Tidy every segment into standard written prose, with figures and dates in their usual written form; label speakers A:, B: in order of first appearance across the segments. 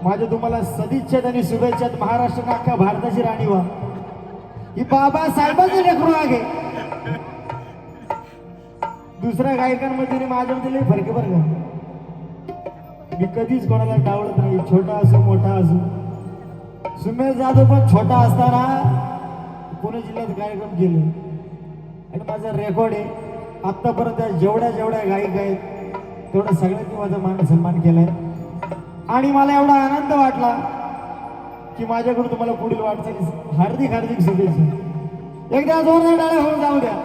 A: माझ्या तुम्हाला सदिच्छेत आणि शुभेच्छेत. महाराष्ट्र अख्ख्या भारताची राणी व्हा. ही बाबासाहेबांचं लेकरू आहे. दुसऱ्या गायकांमध्ये माझ्यामध्ये लई फरक बरं का. मी कधीच कोणाला डावळत नाही, छोटा असो मोठा असो. सुमेश जाधव पण छोटा असताना पुणे जिल्ह्यात कार्यक्रम केले आणि माझा रेकॉर्ड आहे आत्तापर्यंत जेवढ्या जेवढ्या गायक आहेत तेवढ्या सगळ्यांनी माझा मान सन्मान केलाय. आणि मला एवढा आनंद वाटला की माझ्याकडून तुम्हाला पुढील वाटचालीस हार्दिक हार्दिक शुभेच्छा. एकदा जोरदार टाळ्या होऊन जाऊ द्या.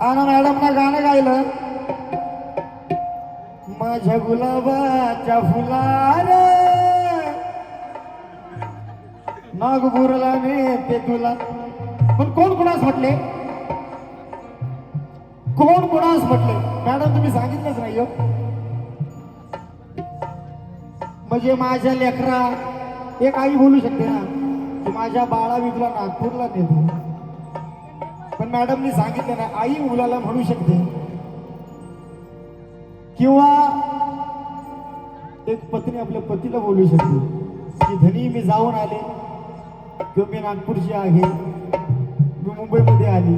A: आणि मॅडमना गाणं गायलं, माझ्या गुलाबाच्या फुलार नागपूरला नेते तुला. पण कोण कुणास म्हटले, कोण कुणास म्हटले मॅडम तुम्ही सांगितलंच नाही हो. म्हणजे माझ्या लेकरा एक आई बोलू शकते ना की माझ्या बाळा मी तुला नागपूरला नेतो. पण मॅडमनी सांगितलं ना आई मुलाला म्हणू शकते. किंवा एक पत्नी आपल्या पतीला बोलू शकते की धनी मी जाऊन आले किंवा मी नागपूरची आहे, मी मुंबईमध्ये आली,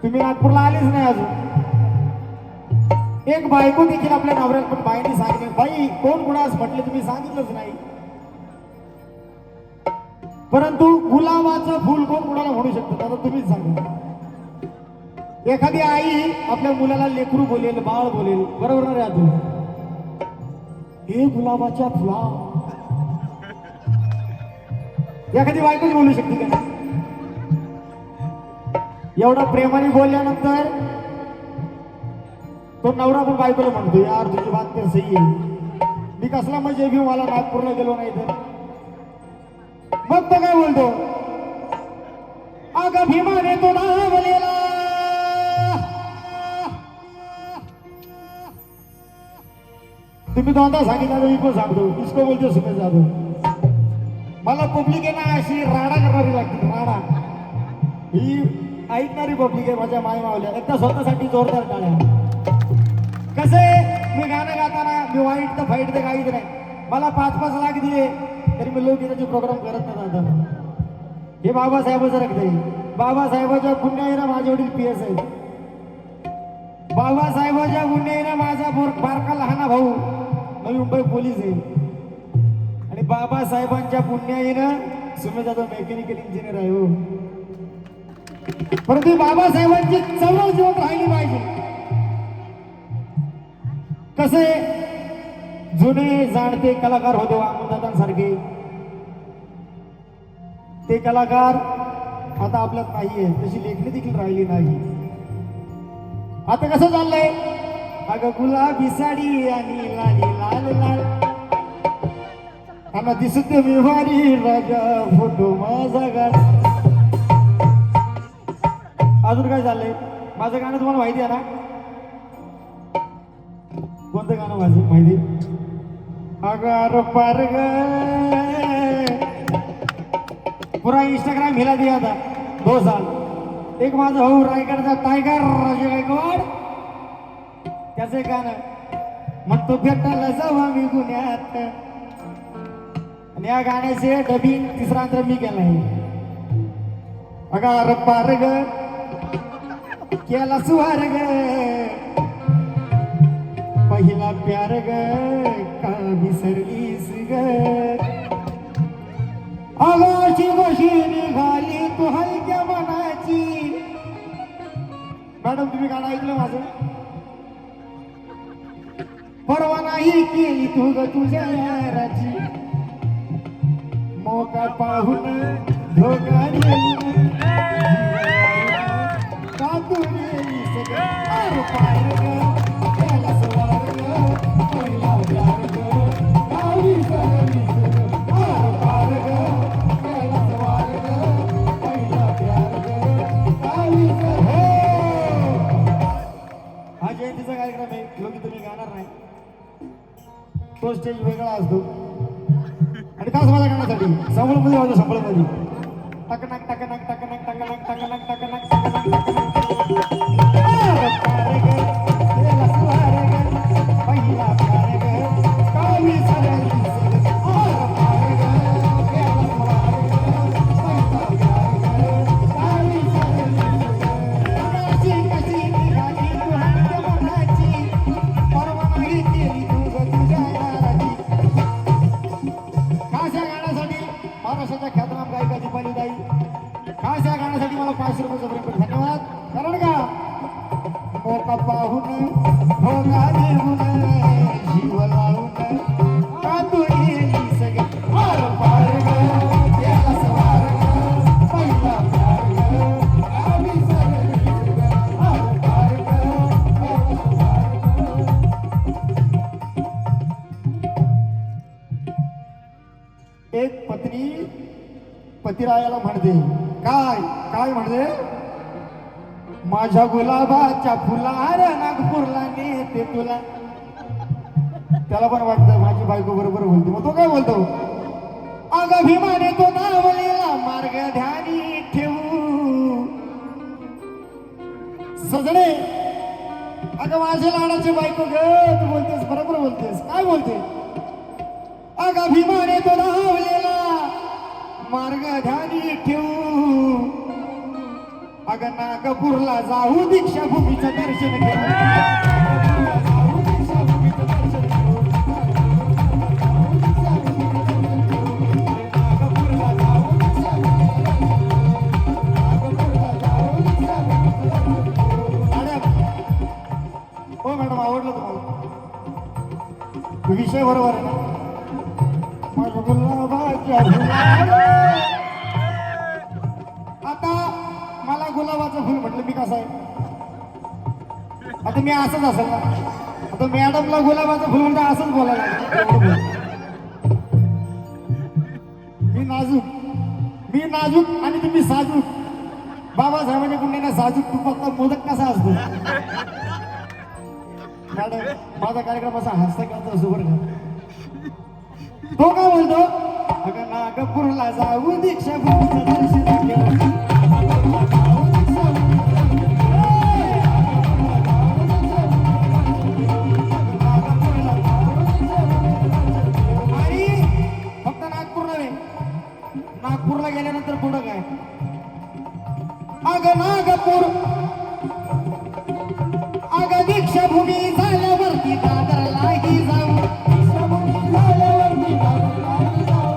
A: तुम्ही नागपूरला आलेच नाही अजून. एक बायको देखील आपल्या नवऱ्याला पण बाईने सांगितलं, बाई कोण कुणास म्हटले तुम्ही सांगितलंच नाही. परंतु गुलाबाचं फुल कोण कुणाला म्हणू शकतो आता तुम्हीच सांगा. एखादी आई आपल्या मुलाला लेकरू बोलेल, बाळ बोलेल, बरोबर ना रे तू, हे गुलाबाच्या फुला. एखादी बायकोच बोलू शकते का? एवढा प्रेमाने बोलल्यानंतर तो नवरा पण बायकोला म्हणतो, यार तुझी बात तर सही आहे, मी कसला म्हणजे घेऊ मला नागपूरला गेलो नाही तर. मग तो काय बोलतो, अगं भीमाने तो धावलेला. तुम्ही दोनदा सांगितलं मी पण सांगतो, इसको बोलतो सुमेश जाधव. मला पब्लिक आहे ना अशी राडा करणारी लागते, राडा. ही ऐकणारी पब्लिक आहे माझ्या माय मावल्या. एकदा स्वतःसाठी जोरदार टाळ्या. कसे मी गाणं गाताना मी वाईट तर फाईट तर काहीच नाही. मला 5-5 लाख दिले तरी मी लोकगीताचे प्रोग्राम करत नाही आता. हे बाबासाहेबाचं रक्त आहे. बाबासाहेबाच्या पुण्याईनं माझे वडील PS आहेत. बाबासाहेबाच्या पुण्याईनं माझा बारका लहाना भाऊ नवी मुंबई पोलीस आहे. आणि बाबासाहेबांच्या पुण्याईनं सुमेश जाधव मेकॅनिकल इंजिनियर आहे हो. परंतु बाबासाहेबांची चळवळ जीवत राहिली पाहिजे. कसे जुने जाणते कलाकार होते वामनदादांसारखे, ते कलाकार आता आपल्यात नाहीये. तशी लेखणी देखील राहिली नाही. आता कसं चाललंय, अगं गुलाबी साडी आणि लाली लाल लाल, आणि दिसते मी वारी राजा फोटो माझा गाड. अजून काय चाललंय, माझं गाणं तुम्हाला माहिती आहे ना? कोणतं गाणं माझं माहिती? अगार पारग पुरा इंस्टाग्राम हिला दिया था 2 साल. एक माझा भाऊ रायगडचा टायगर राजे गायकवाड, त्याचे गाणं म्हणतो भेटायला जाऊ आम्ही गुन्ह्यात. आणि या गाण्याचे डबिंग तिसरा मी केलाय. अगार पारग केला सुहारग पहिला प्यार ग का विसरलीस ग. आगाशी गोशी निघाली तू हलक्या मनाची. मॅडम तुम्ही गाणं ऐकलं माझं? परवा नाही केली तू ग तुझ्या याराची. मोका पाहून धोका देऊन का तू गेलीस ग. आर पार ग केला सवार ग पहिला प्यार ग का विसरलीस ग. आर पार ग केला सवार ग पहिला प्यार ग का विसर. हा जयंतीचा कार्यक्रम आहे, लोक तुम्ही गाणार नाही. तो स्टेज वेगळा असतो. आणि खास माझ्या गाण्यासाठी संबळमध्ये वाजतो, संबळमध्ये टकनक टकनक टकनक टकनक टकनक टकनक टकनक टकनक. पहिला प्यार ग एक पत्नी पतिरायाला म्हणते, काय काय म्हणते, माझ्या गुलाबाच्या फुलार नागपूरला नेते तुला. त्याला पण वाटतं माझी बायको बरोबर बोलते. मग तो काय बोलतो, अग भीमाने तो नावलेला मार्ग ध्यानी ठेवू. सजणे, अगं माझ्या लाडाची बायको ग, तू बोलतेस बरोबर बोलतेस. काय बोलते, अग भीमाने तो नावलेला मार्ग ध्यानी ठेवू. अग नागपूरला जाऊ दीक्षाभूमीचं दर्शन घेऊ. हो मॅडम, आवडलं तुम्हाला विषय बरोबर आहे ना. माझ्या गुलाबाच्या आता मला गुलाबाचं फुल म्हटलं मी कसं आहे, आता मी असंच असेल ना. आता मॅडमला गुलाबाचं फुल म्हणजे असंच बोलायला लागलं. मी नाजूक आणि तुम्ही साजूक. बाबासाहेबांच्या कुंडीने साजूक तू फक्त मोदक कसा असतो. मॅडम, माझा कार्यक्रम असा हसता खेळता असतो बरं का. तो काय बोलतो, अगं नागपूरला जाऊ दीक्षाभूमीचं दर्शन घेऊ. आणि फक्त नागपूर नव्हे, नागपूरला गेल्यानंतर पुढं काय, अगं नागपूर, अगं दीक्षाभूमी झाल्यावरती दादरलाही जाऊ. दीक्षाभूमी झाल्यावरती दादरलाही जाऊ.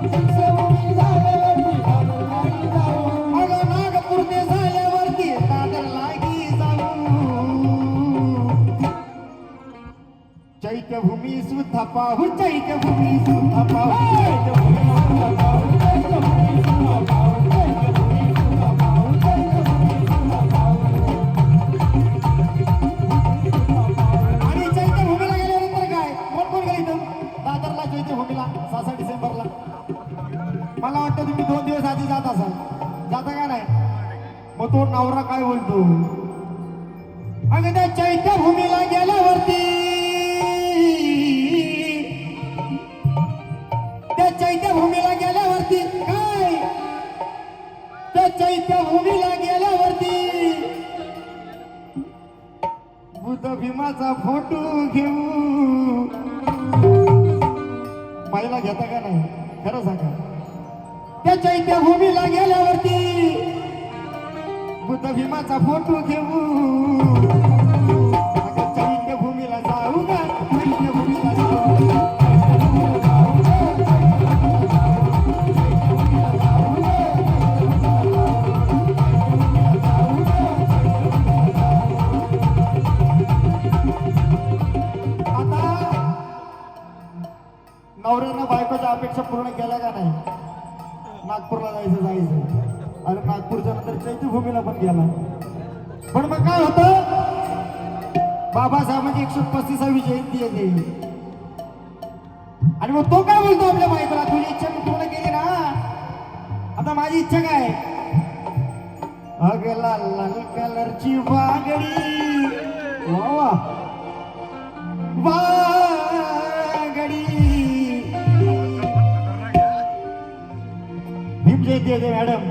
A: दीक्षाभूमी झाल्यावरती दादरलाही जाऊ. अगं नागपूर ते झाल्यावरती दादरलाही जाऊ. चैत्यभूमी सुद्धा पाहू, चैत्यभूमी सुद्धा पाहू, चैत्यभूमी सुद्धा पाहू, चैत्यभूमी सुद्धा पाहू, चैत्यभूमी सुद्धा पाहू, चैत्यभूमी सुद्धा पाहू. आणि चैत्यभूमीला गेल्यानंतर काय, कोण कोण गेले इथं दादरला चैत्यभूमीला 6 डिसेंबरला. मला वाटतं तुम्ही 2 दिवस आधी जात असाल. जाता का नाही. मग तो नवरा काय बोलतो, अगं त्या चैत्यभूमीला गेल्यावरती, त्या चैत्यभूमीला गेल्यावरती काय, त्या चैत्यभूमीला गेल्यावरती बुद्ध भीमाचा फोटो घेऊ. महिला घेता का नाही खरं सांगा. त्या चैत्यभूमीला गेल्यावरती बुद्ध भीमाचा फोटो घेऊ. चैत्यभूमीला जाऊ का, चैत्यभूमीला जाऊ. नवऱ्यानं बायकोच्या अपेक्षा पूर्ण केल्या का नाही. नागपूरला जायचं. आणि नागपूरच्या नंतर चैत्यभूमीला पण गेला. पण मग काय होतं, बाबासाहेबांची 135वी जयंती येते. आणि मग तो काय बोलतो आपल्या बायकोला, तुझी इच्छा मी पूर्ण केली ना, आता माझी इच्छा काय, अगं लाल लाल कलरची वागडी, वा वागडी. भीम जयंती येते मॅडम,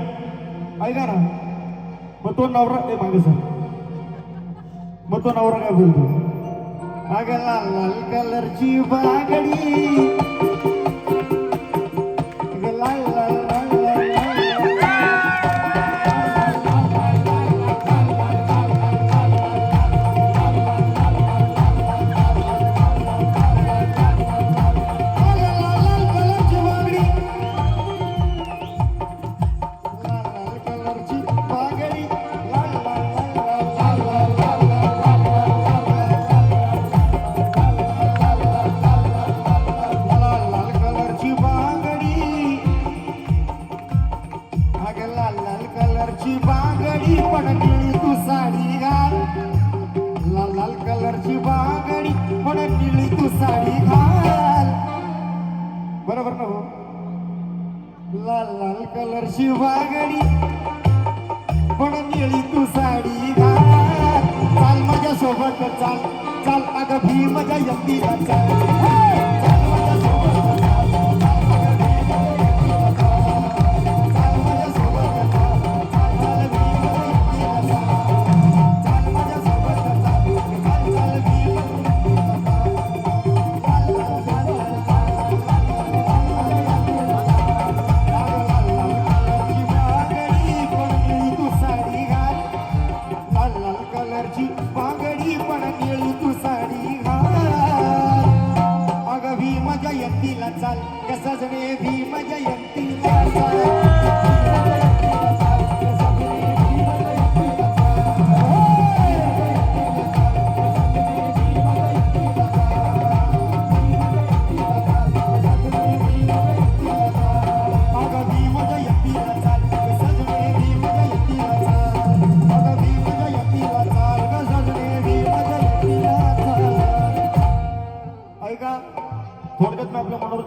A: ऐका ना. मग तो नवरा ते मागे सर, मग तो नवरा काय बोलतो, अगं लाल लाल कलरची बागडी, लाल लाल कलरची वागडी पण निळी तू साडी घाल चाल माझ्या सोबत चाल चाल अगं भी माझ्या यंतीला चाल चाल माझ्या सोबत चाल अगं भी चाल माझ्या सोबत चाल चाल भी माझ्या यंतीला चाल माझ्या सोबत चाल चाल भी कलरची बांगडी पण निळी तू साडी घाल अगं भी माझ्या यंतीला चाल कसा जणे भी माझ्या यंतीला चाल थोडक्यात मी आपल्या मनोरंजन